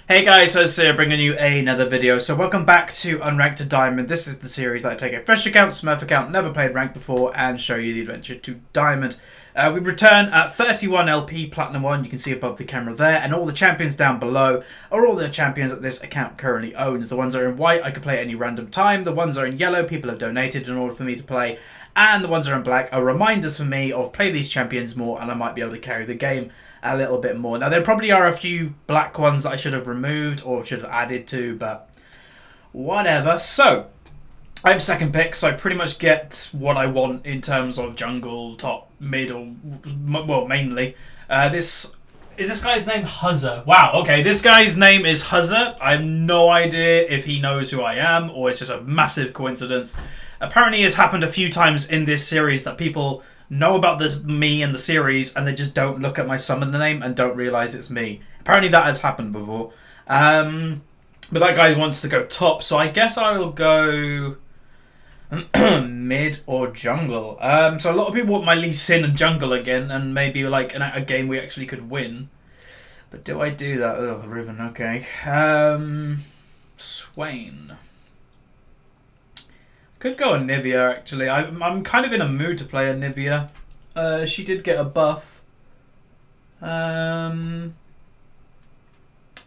Hey guys, Huzzy here bringing you another video. So welcome back to Unranked to Diamond. This is the series I take a fresh account, Smurf account, never played ranked before, and show you the adventure to Diamond. We return at 31 LP Platinum 1, you can see above the camera there, and all the champions down below are all the champions that this account currently owns. The ones that are in white, I can play at any random time. The ones that are in yellow, people have donated in order for me to play. And the ones that are in black are reminders for me of play these champions more, and I might be able to carry the game a little bit more. Now, there probably are a few black ones that I should have removed or should have added to, but whatever. So, I'm second pick, so I pretty much get what I want in terms of jungle, top, mid, or, well, mainly. Is this guy's name Huzzy? Wow, okay, this guy's name is Huzzy. I have no idea if he knows who I am, or it's just a massive coincidence. Apparently, it's happened a few times in this series that people know about me and the series, and they just don't look at my summoner name and don't realise it's me. Apparently that has happened before. But that guy wants to go top, so I guess I will go mid or jungle. So a lot of people want my Lee Sin and jungle again, and maybe like a game we actually could win. But do I do that? Oh, Riven, okay. Swain. Could go Anivia, actually. I'm kind of in a mood to play Anivia. She did get a buff. I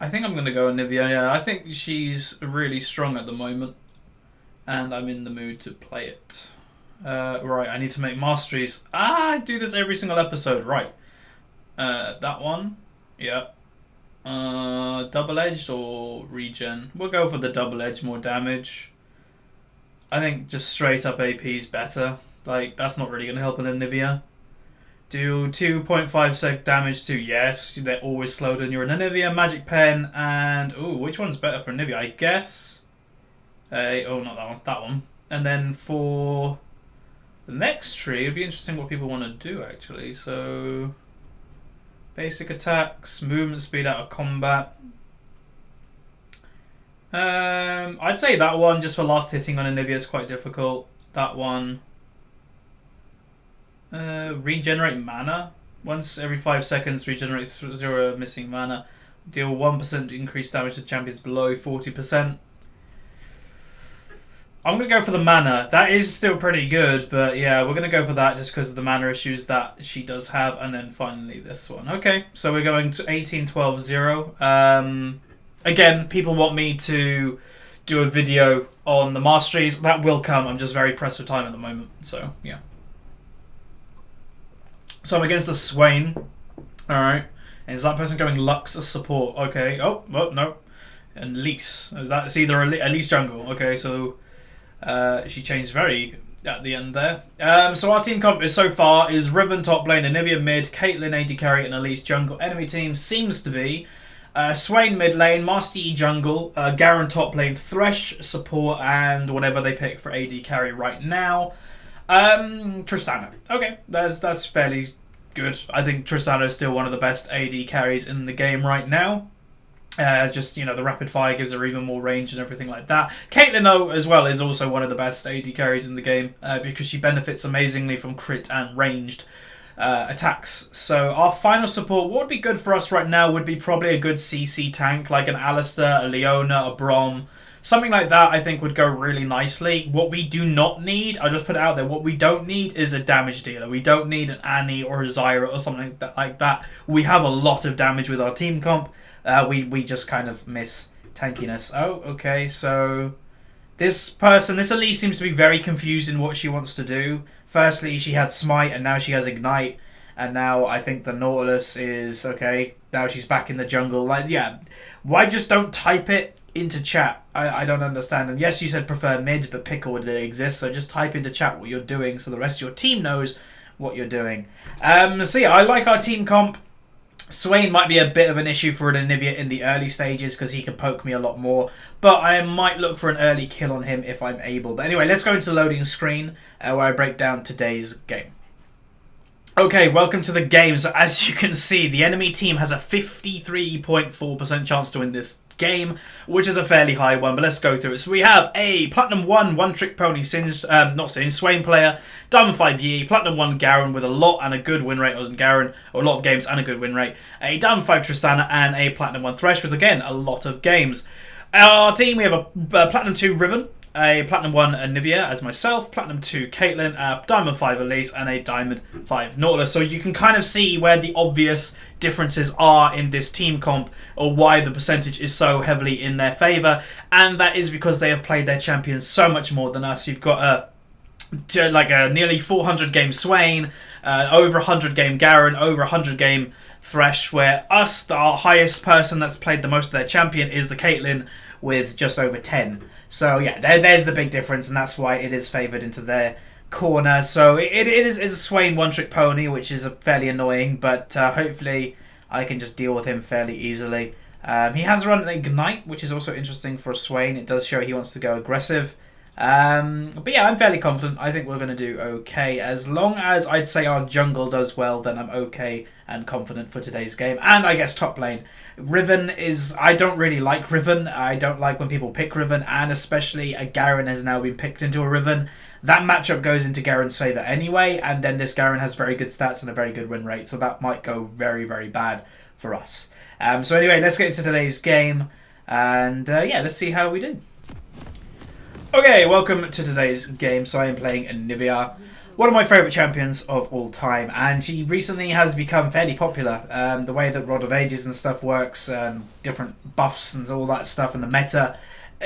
think I'm going to go Anivia, yeah. I think she's really strong at the moment. And I'm in the mood to play it. Right, I need to make masteries. I do this every single episode, right. That one, yeah. Double-edged or regen? We'll go for the double-edged, more damage. I think just straight up AP is better. Like, that's not really going to help an Anivia. Do 2.5 sec damage to, yes, they're always slowed when you're an Anivia, Magic Pen, and, ooh, which one's better for Anivia? I guess. Oh, not that one, that one. And then for the next tree, it'd be interesting what people want to do, actually. So, basic attacks, movement speed out of combat. I'd say that one, just for last hitting on Anivia, is quite difficult. That one. Regenerate mana. Once every 5 seconds, regenerate 0 missing mana. Deal 1% increased damage to champions below 40%. I'm going to go for the mana. That is still pretty good, but yeah, we're going to go for that just because of the mana issues that she does have. And then finally this one. Okay, so we're going to 18, 12, 0. Again, people want me to do a video on the masteries. That will come. I'm just very pressed for time at the moment. So, yeah. So I'm against the Swain. Alright. And is that person going Lux as support? Okay. Oh, no. And Lise. That's either Elise jungle. Okay, so she changed very at the end there. So our team comp is so far is Riven top lane, Anivia mid, Caitlyn AD carry, and Elise jungle. Enemy team seems to be Swain mid lane, Master Yi jungle, Garen top lane, Thresh support, and whatever they pick for AD carry right now. Tristana. Okay, that's fairly good. I think Tristana is still one of the best AD carries in the game right now. Just, you know, the rapid fire gives her even more range and everything like that. Caitlyn, though, as well, is also one of the best AD carries in the game because she benefits amazingly from crit and ranged attacks. So our final support, what would be good for us right now would be probably a good CC tank, like an Alistair, a Leona, a Braum. Something like that I think would go really nicely. What we do not need, I'll just put it out there, what we don't need is a damage dealer. We don't need an Annie or a Zyra or something like that. We have a lot of damage with our team comp. We just kind of miss tankiness. Oh, okay, so this Elise seems to be very confused in what she wants to do. Firstly, she had Smite, and now she has Ignite, and now I think the Nautilus is, okay, now she's back in the jungle. Like, yeah, why just don't type it into chat? I don't understand. And yes, you said prefer mid, but Pickle would exist, so just type into chat what you're doing so the rest of your team knows what you're doing. So yeah, I like our team comp. Swain might be a bit of an issue for an Anivia in the early stages because he can poke me a lot more, but I might look for an early kill on him if I'm able. But anyway, let's go into loading screen where I break down today's game. Okay, welcome to the game. So as you can see, the enemy team has a 53.4% chance to win this game, which is a fairly high one, but let's go through it. So we have a Platinum 1 one-trick pony Swain player, Diamond 5 Yi, Platinum 1 Garen with a lot and a good win rate on Garen, or a lot of games and a good win rate, a Diamond 5 Tristana, and a Platinum 1 Thresh with, again, a lot of games. Our team, we have a Platinum 2 Riven, a Platinum 1 Anivia as myself, Platinum 2 Caitlyn, a Diamond 5 Elise, and a Diamond 5 Nautilus. So you can kind of see where the obvious differences are in this team comp, or why the percentage is so heavily in their favour, and that is because they have played their champions so much more than us. You've got a nearly 400 game Swain, over 100 game Garen, over 100 game Thresh, where us, our highest person that's played the most of their champion is the Caitlyn with just over 10. So yeah, there's the big difference, and that's why it is favoured into their corner. So it is a Swain one-trick pony, which is fairly annoying, but hopefully I can just deal with him fairly easily. He has run an Ignite, which is also interesting for a Swain. It does show he wants to go aggressive. But yeah, I'm fairly confident. I think we're going to do okay. As long as I'd say our jungle does well, then I'm okay and confident for today's game. And I guess top lane. Riven is... I don't really like Riven. I don't like when people pick Riven, and especially a Garen has now been picked into a Riven. That matchup goes into Garen's favour anyway, and then this Garen has very good stats and a very good win rate, so that might go very, very bad for us. So anyway, let's get into today's game, and yeah, let's see how we do. Okay, welcome to today's game. So I am playing Anivia, one of my favourite champions of all time, and she recently has become fairly popular. The way that Rod of Ages and stuff works, different buffs and all that stuff, and the meta,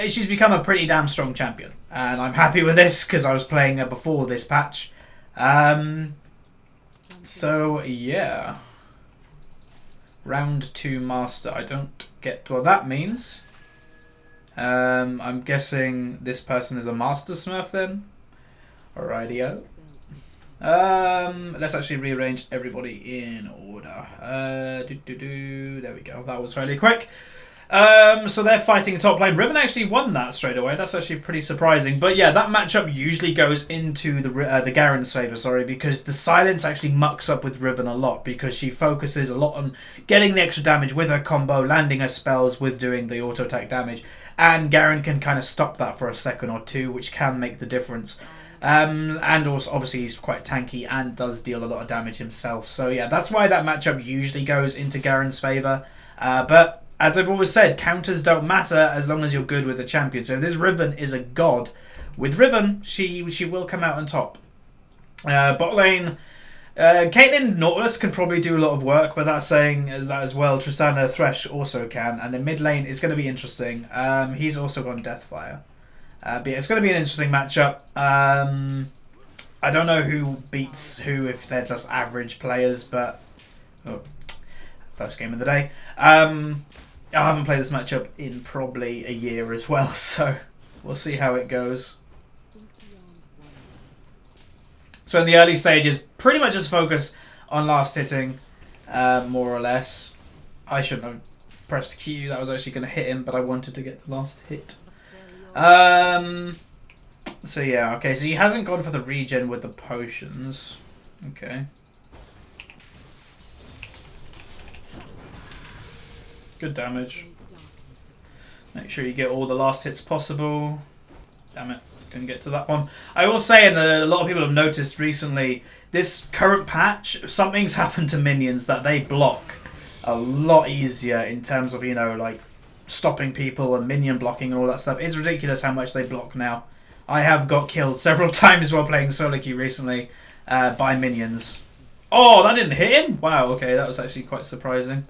she's become a pretty damn strong champion, and I'm happy with this because I was playing her before this patch. So yeah, round 2 master. I don't get what that means. I'm guessing this person is a master smurf then. Alrighty-o. Let's actually rearrange everybody in order. There we go. That was fairly quick. So they're fighting a top lane. Riven actually won that straight away. That's actually pretty surprising. But yeah, that matchup usually goes into the Garen's favour, sorry, because the silence actually mucks up with Riven a lot, because she focuses a lot on getting the extra damage with her combo, landing her spells with doing the auto attack damage, and Garen can kind of stop that for a second or two, which can make the difference. And also, obviously, he's quite tanky and does deal a lot of damage himself. So yeah, that's why that matchup usually goes into Garen's favour. But as I've always said, counters don't matter as long as you're good with the champion. So if this Riven is a god, with Riven, she will come out on top. Bot lane, Caitlyn Nautilus can probably do a lot of work, but that's saying that as well. Tristana Thresh also can. And then mid lane is going to be interesting. He's also got Deathfire. But yeah, it's going to be an interesting matchup. I don't know who beats who if they're just average players, but... Oh, first game of the day. I haven't played this matchup in probably a year as well, so we'll see how it goes. So in the early stages, pretty much just focus on last hitting, more or less. I shouldn't have pressed Q, that was actually going to hit him, but I wanted to get the last hit. So yeah, okay, so he hasn't gone for the regen with the potions. Okay. Good damage. Make sure you get all the last hits possible. Damn it, couldn't get to that one. I will say, and a lot of people have noticed recently, this current patch, something's happened to minions that they block a lot easier in terms of, you know, like stopping people and minion blocking and all that stuff. It's ridiculous how much they block now. I have got killed several times while playing solo queue recently by minions. Oh, that didn't hit him? Wow, okay, that was actually quite surprising.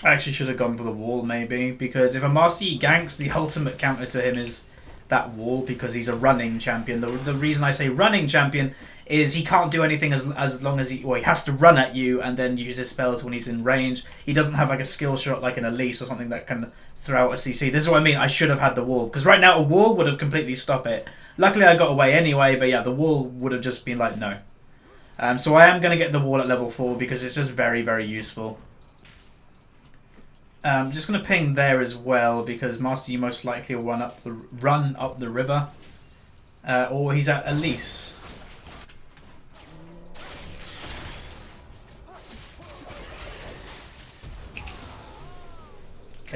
I actually should have gone for the wall maybe, because if a Master Yi ganks, the ultimate counter to him is that wall, because he's a running champion. The reason I say running champion is he can't do anything as long as he has to run at you and then use his spells when he's in range. He doesn't have like a skill shot like an Elise or something that can throw out a CC. This is what I mean. I should have had the wall, because right now a wall would have completely stopped it. Luckily I got away anyway, but yeah, the wall would have just been like no. So I am going to get the wall at level 4 because it's just very, very useful. I'm just going to ping there as well, because Master Yi most likely will run up the river, or he's at Elise.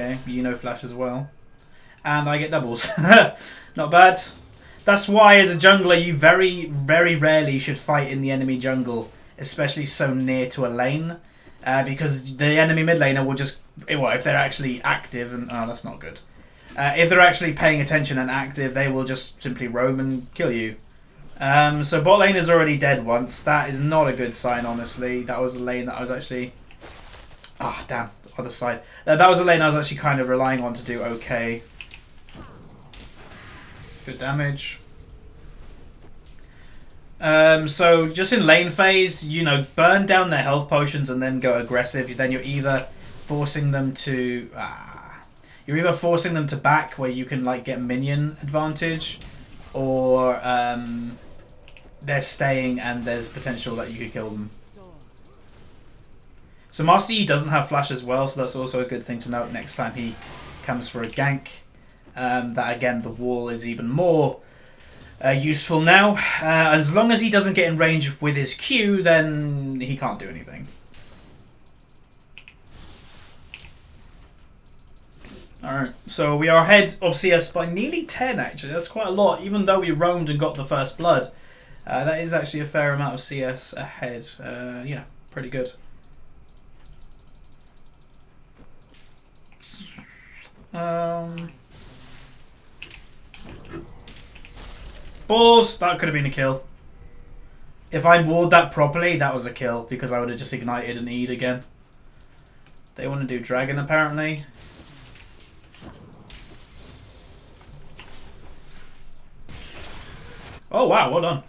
Okay, flash as well. And I get doubles. Not bad. That's why, as a jungler, you very, very rarely should fight in the enemy jungle, especially so near to a lane, because the enemy mid laner will just, well, if they're actually active, and oh, that's not good. If they're actually paying attention and active, they will just simply roam and kill you. So bot lane is already dead once. That is not a good sign, honestly. That was a lane that I was actually... Ah, damn. Other side. That was a lane I was actually kind of relying on to do okay. Good damage. So just in lane phase, burn down their health potions and then go aggressive. Then you're either forcing them to... You're either forcing them to back where you can like get minion advantage, or they're staying and there's potential that you could kill them. So Master Yi doesn't have flash as well, so that's also a good thing to note next time he comes for a gank. That again, the wall is even more useful now. As long as he doesn't get in range with his Q, then he can't do anything. Alright, so we are ahead of CS by nearly 10 actually. That's quite a lot, even though we roamed and got the first blood. That is actually a fair amount of CS ahead. Yeah, pretty good. Balls! That could have been a kill. If I ward that properly, that was a kill, because I would have just ignited and E'd again. They want to do dragon apparently. Oh wow, well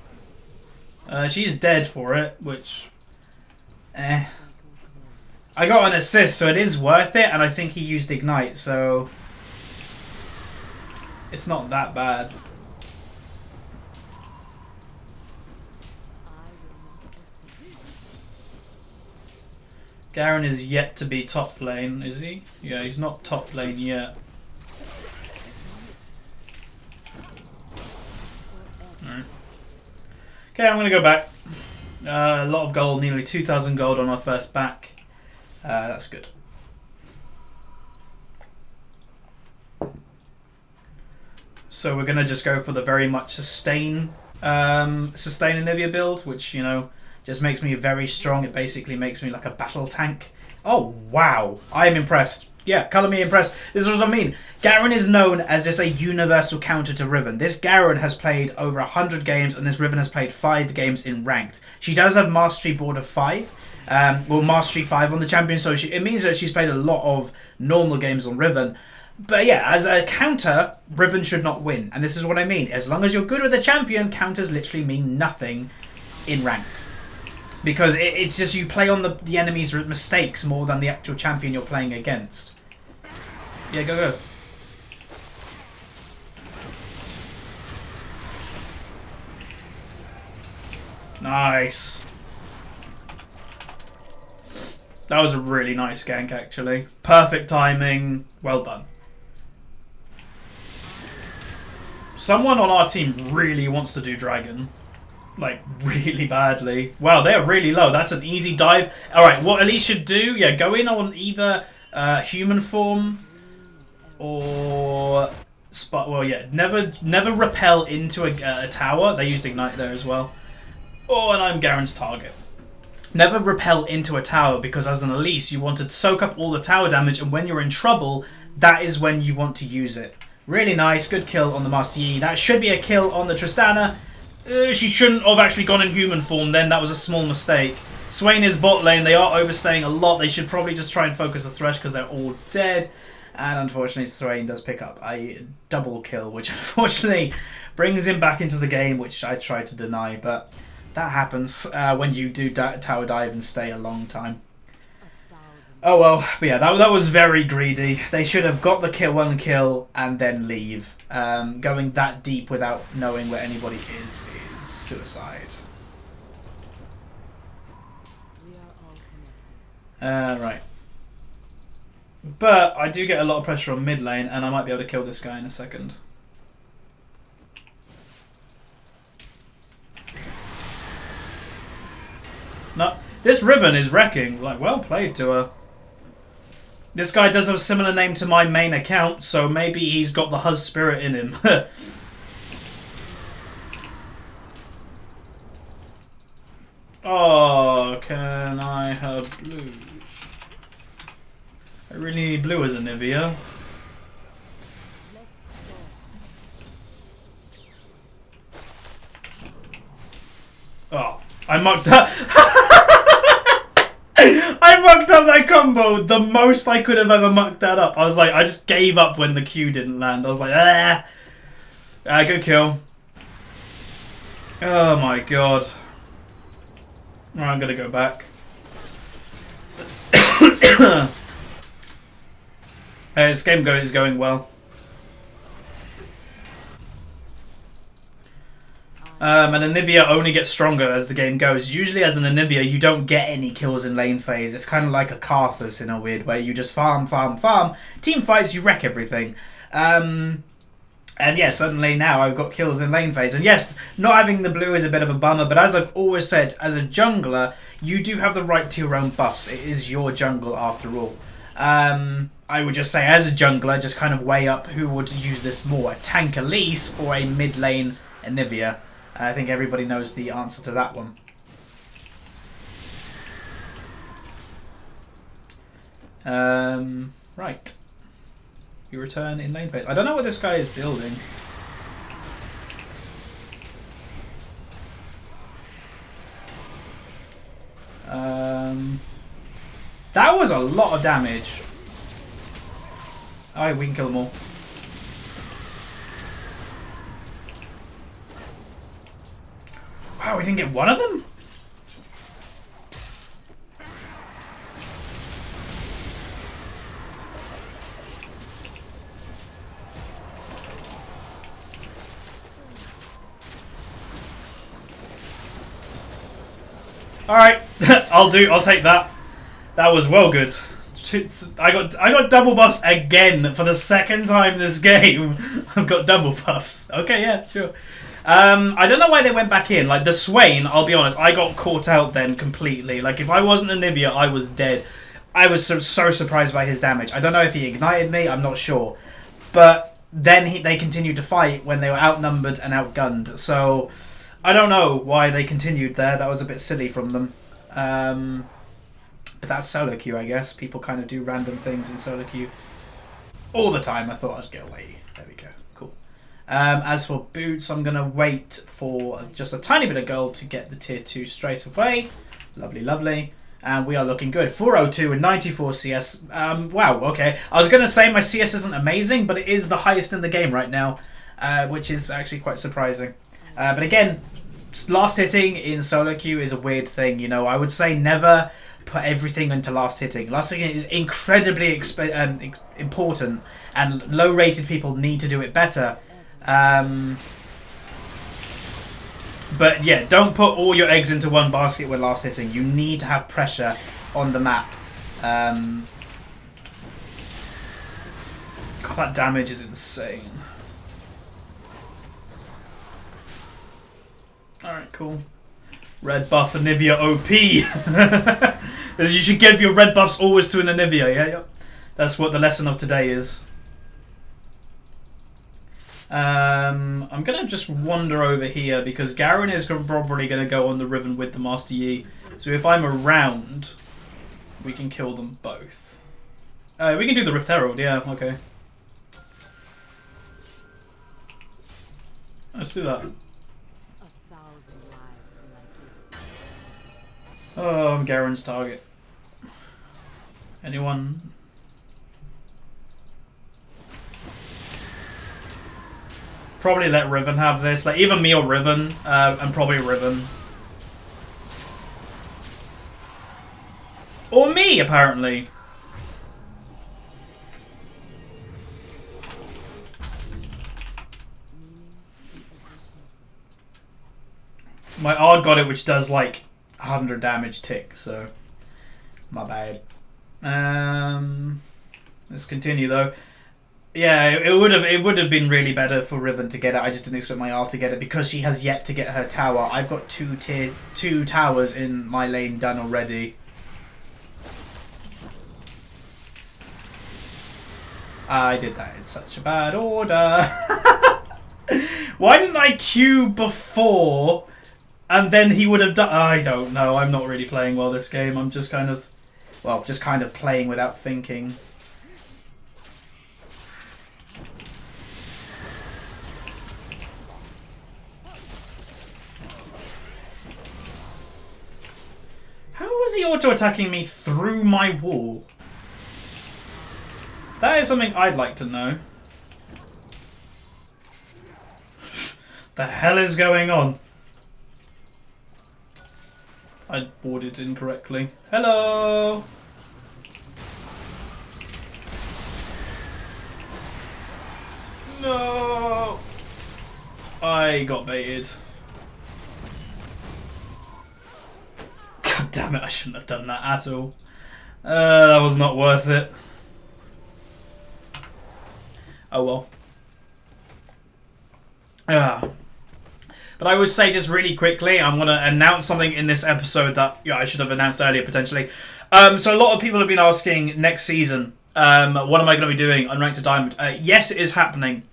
done. She's dead for it, which... I got an assist, so it is worth it, and I think he used Ignite, so... It's not that bad. Garen is yet to be top lane, is he? Yeah, he's not top lane yet. Alright. Okay, I'm going to go back. A lot of gold, nearly 2,000 gold on our first back. That's good. So we're going to just go for the very much sustain Anivia build, which, just makes me very strong. It basically makes me like a battle tank. Oh, wow. I am impressed. Yeah, colour me impressed. This is what I mean. Garen is known as just a universal counter to Riven. This Garen has played over 100 games, and this Riven has played 5 games in Ranked. She does have Mastery board of 5. Well, Mastery 5 on the champion, so it means that she's played a lot of normal games on Riven. But yeah, as a counter, Riven should not win. And this is what I mean. As long as you're good with the champion, counters literally mean nothing in Ranked. Because it's just you play on the enemy's mistakes more than the actual champion you're playing against. Yeah, go. Nice. That was a really nice gank, actually. Perfect timing. Well done. Someone on our team really wants to do dragon. Like, really badly. Wow, they're really low. That's an easy dive. Alright, what Elise should do, yeah, go in on either human form or... Well, yeah, never repel into a tower. They used Ignite there as well. Oh, and I'm Garen's target. Never repel into a tower, because as an Elise, you want to soak up all the tower damage, and when you're in trouble, that is when you want to use it. Really nice, good kill on the Master Yi. That should be a kill on the Tristana. She shouldn't have actually gone in human form then. That was a small mistake. Swain is bot lane. They are overstaying a lot. They should probably just try and focus the Thresh because they're all dead. And unfortunately, Swain does pick up a double kill, which unfortunately brings him back into the game, which I tried to deny. But that happens when you do tower dive and stay a long time. Oh well, but yeah, that was very greedy. They should have got the one kill and then leave. Going that deep without knowing where anybody is suicide. Right. But I do get a lot of pressure on mid lane, and I might be able to kill this guy in a second. No, this Riven is wrecking. Like, well played to her. This guy does have a similar name to my main account, so maybe he's got the Huzz spirit in him. Oh, can I have blue? I really need blue as Anivia. Oh, I mucked up. I mucked up that combo the most I could have ever mucked that up. I was like, I just gave up when the Q didn't land. I was like, ah. Good kill. Oh my god. Right, I'm gonna go back. This game is going well. And Anivia only gets stronger as the game goes. Usually as an Anivia, you don't get any kills in lane phase. It's kind of like a Karthus in a weird way. You just farm, farm, farm. Team fights, you wreck everything. And yeah, suddenly now I've got kills in lane phase. And yes, not having the blue is a bit of a bummer, but as I've always said, as a jungler, you do have the right to your own buffs. It is your jungle after all. I would just say, as a jungler, just kind of weigh up who would use this more, a tank Elise or a mid lane Anivia. I think everybody knows the answer to that one. Right. You return in lane phase. I don't know what this guy is building. That was a lot of damage. Alright, we can kill them all. Wow, we didn't get one of them? Alright, I'll take that. That was well good. I got double buffs again for the second time this game. I've got double buffs. Okay, yeah, sure. I don't know why they went back in. Like the Swain, I'll be honest, I got caught out then completely. Like if I wasn't Anivia, I was dead. I was so surprised by his damage. I don't know if he ignited me, I'm not sure. But then they continued to fight when they were outnumbered and outgunned. So I don't know why they continued there. That was a bit silly from them. But that's solo queue, I guess. People kind of do random things in solo queue all the time. I thought I'd get away. There we go. Cool. As for boots, I'm going to wait for just a tiny bit of gold to get the tier 2 straight away. Lovely, lovely. And we are looking good. 402 and 94 CS. Wow, okay. I was going to say my CS isn't amazing, but it is the highest in the game right now, which is actually quite surprising. But again, last hitting in solo queue is a weird thing. You know, I would say never put everything into last hitting. Last hitting is incredibly important, and low rated people need to do it better. But yeah, don't put all your eggs into one basket with last hitting. You need to have pressure on the map. God, that damage is insane. Alright, cool. Red buff Anivia OP. You should give your red buffs always to an Anivia, yeah? Yep. That's what the lesson of today is. I'm going to just wander over here because Garen is probably going to go on the Riven with the Master Yi. So if I'm around, we can kill them both. We can do the Rift Herald, yeah, okay. Let's do that. Oh, I'm Garen's target. Anyone? Probably let Riven have this. Like either me or Riven, and probably Riven. Or me, apparently. My R got it, which does like 100 damage tick, so my bad. Let's continue though. Yeah, it would have been really better for Riven to get it. I just didn't expect my R to get it because she has yet to get her tower. I've got two towers in my lane done already. I did that in such a bad order. Why didn't I queue before and then he would have done... I don't know. I'm not really playing well this game. I'm just kind of... Well, just kind of playing without thinking. How was he auto-attacking me through my wall? That is something I'd like to know. The hell is going on? I boarded incorrectly. Hello! No! I got baited. God damn it, I shouldn't have done that at all. That was not worth it. Oh well. But I would say just really quickly, I'm going to announce something in this episode that I should have announced earlier potentially. So a lot of people have been asking next season, what am I going to be doing Unranked to Diamond? Yes, it is happening,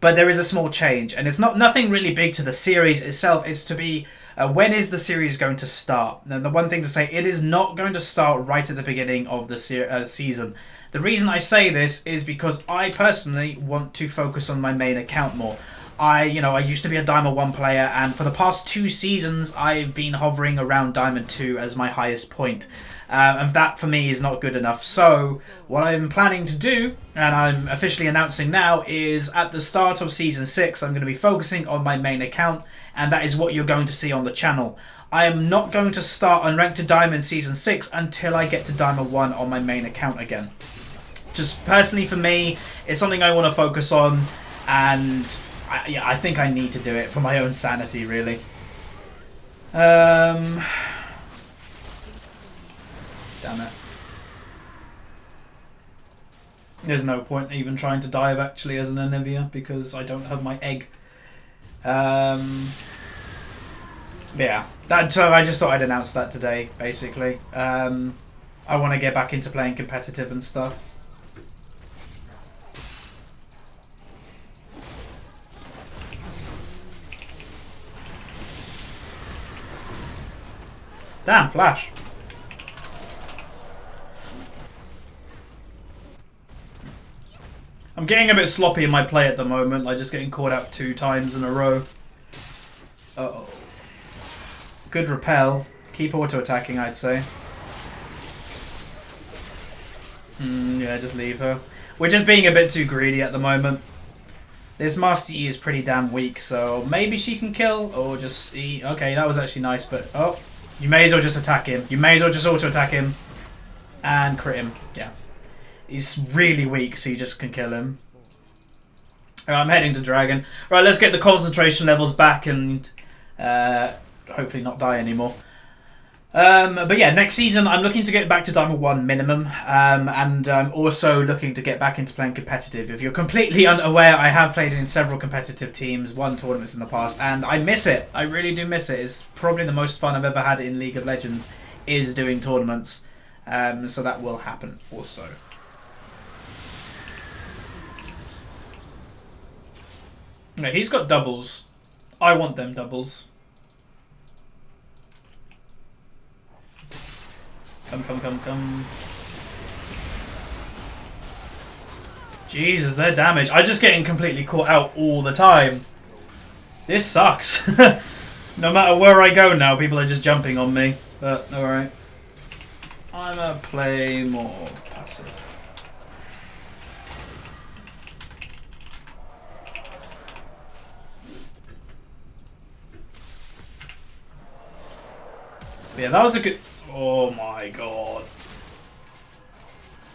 but there is a small change, and it's nothing really big to the series itself. It's to be when is the series going to start? Now, the one thing to say, it is not going to start right at the beginning of the season. The reason I say this is because I personally want to focus on my main account more. I used to be a Diamond 1 player, and for the past 2 seasons, I've been hovering around Diamond 2 as my highest point. And that, for me, is not good enough. So, what I'm planning to do, and I'm officially announcing now, is at the start of Season 6, I'm going to be focusing on my main account, and that is what you're going to see on the channel. I am not going to start Unranked to Diamond Season 6 until I get to Diamond 1 on my main account again. Just personally for me, it's something I want to focus on, and... I think I need to do it for my own sanity, really. Damn it. There's no point even trying to dive, actually, as an Anivia, because I don't have my egg. Yeah. So I just thought I'd announce that today, basically. I want to get back into playing competitive and stuff. Damn, Flash. I'm getting a bit sloppy in my play at the moment. I'm just getting caught out 2 times in a row. Uh-oh. Good repel. Keep auto-attacking, I'd say. Yeah, just leave her. We're just being a bit too greedy at the moment. This Master E is pretty damn weak, so maybe she can kill or just E. Okay, that was actually nice, but... Oh. You may as well just attack him. You may as well just auto-attack him. And crit him. Yeah. He's really weak, so you just can kill him. Right, I'm heading to Dragon. Right, let's get the concentration levels back and hopefully not die anymore. But yeah, next season I'm looking to get back to Diamond 1 minimum. And I'm also looking to get back into playing competitive. If you're completely unaware, I have played in several competitive teams, won tournaments in the past, and I miss it. I really do miss it. It's probably the most fun I've ever had in League of Legends, is doing tournaments. So that will happen also. No, he's got doubles. I want them doubles. Come. Jesus, their damage. I'm just getting completely caught out all the time. This sucks. No matter where I go now, people are just jumping on me. But, alright. I'm gonna play more passive. Yeah, that was a good... Oh my god.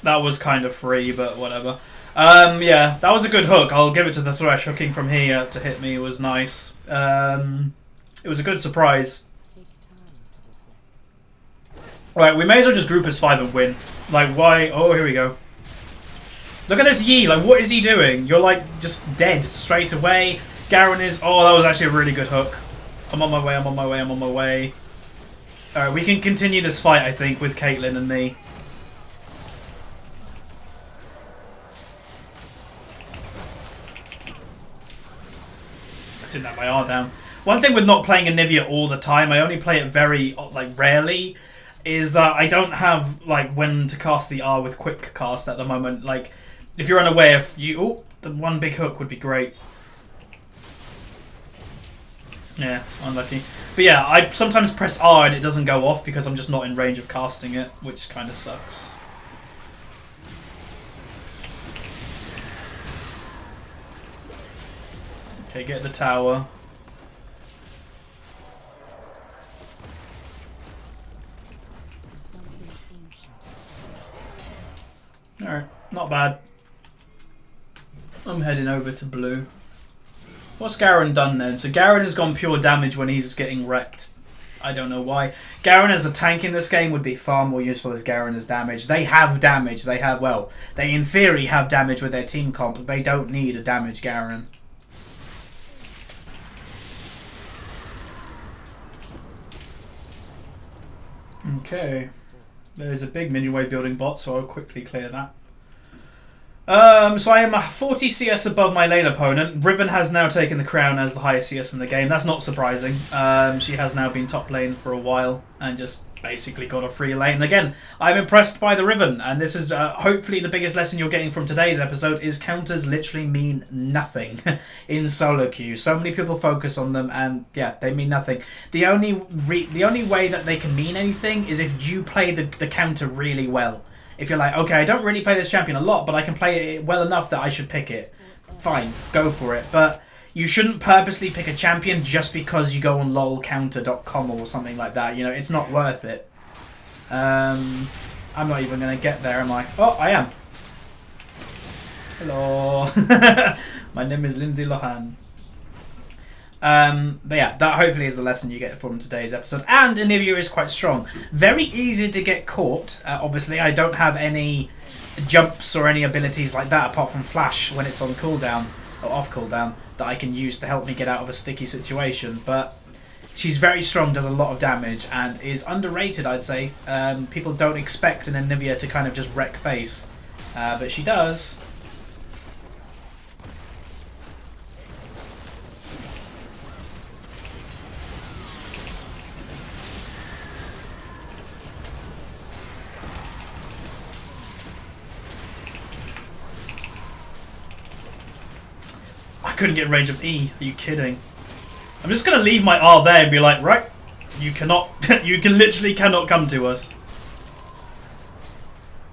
That was kind of free, but whatever. Yeah, that was a good hook. I'll give it to the Thresh. Hooking from here to hit me was nice. It was a good surprise. Right, we may as well just group as 5 and win. Like, why? Oh, here we go. Look at this Yi. Like, what is he doing? You're, like, just dead straight away. Garen is... Oh, that was actually a really good hook. I'm on my way. Alright, we can continue this fight, I think, with Caitlyn and me. didn't have my R down. One thing with not playing Anivia all the time, I only play it very rarely, is that I don't have like when to cast the R with quick cast at the moment. Like if you're unaware, if you the one big hook would be great. Yeah, unlucky. But yeah, I sometimes press R and it doesn't go off because I'm just not in range of casting it, which kind of sucks. Okay, get the tower. Alright, not bad. I'm heading over to blue. What's Garen done then? So Garen has gone pure damage when he's getting wrecked. I don't know why. Garen as a tank in this game would be far more useful as Garen as damage. They have damage. They have, well, they in theory have damage with their team comp. They don't need a damage Garen. Okay. There's a big minion wave building bot, so I'll quickly clear that. So I am 40 CS above my lane opponent. Riven has now taken the crown as the highest CS in the game. That's not surprising. She has now been top lane for a while and just basically got a free lane. Again, I'm impressed by the Riven, and this is hopefully the biggest lesson you're getting from today's episode is counters literally mean nothing in solo queue. So many people focus on them, and yeah, they mean nothing. The only way that they can mean anything is if you play the counter really well. If you're like, okay, I don't really play this champion a lot, but I can play it well enough that I should pick it. Fine, go for it. But you shouldn't purposely pick a champion just because you go on lolcounter.com or something like that. You know, it's not worth it. I'm not even going to get there, am I? Oh, I am. Hello. My name is Lindsay Lohan. But yeah, that hopefully is the lesson you get from today's episode. And Anivia is quite strong. Very easy to get caught. Obviously, I don't have any jumps or any abilities like that apart from Flash when it's on cooldown or off cooldown that I can use to help me get out of a sticky situation. But she's very strong, does a lot of damage, and is underrated, I'd say. People don't expect an Anivia to kind of just wreck face, but she does. Couldn't get range of E. Are you kidding? I'm just gonna leave my R there and be like, right, you cannot, you literally cannot come to us.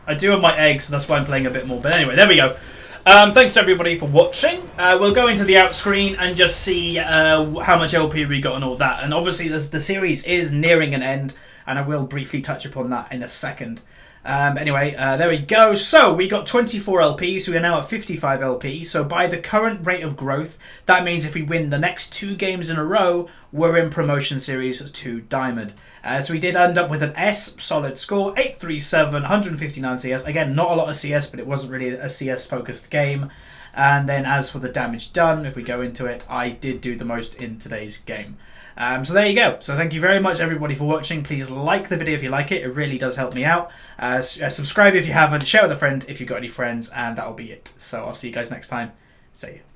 I do have my eggs, so that's why I'm playing a bit more. But anyway, there we go. Thanks everybody for watching. We'll go into the out screen and just see how much LP we got and all that. And obviously the series is nearing an end, and I will briefly touch upon that in a second. Anyway, there we go. So we got 24 LP, so we are now at 55 LP. So by the current rate of growth, that means if we win the next 2 games in a row, we're in promotion series to Diamond. So we did end up with an S, solid score, 837, 159 CS. Again, not a lot of CS, but it wasn't really a CS focused game. And then as for the damage done, if we go into it, I did do the most in today's game. So there you go. So thank you very much everybody for watching. Please like the video if you like it. It really does help me out. Subscribe if you haven't. Share with a friend if you've got any friends. And that'll be it. So I'll see you guys next time. See you.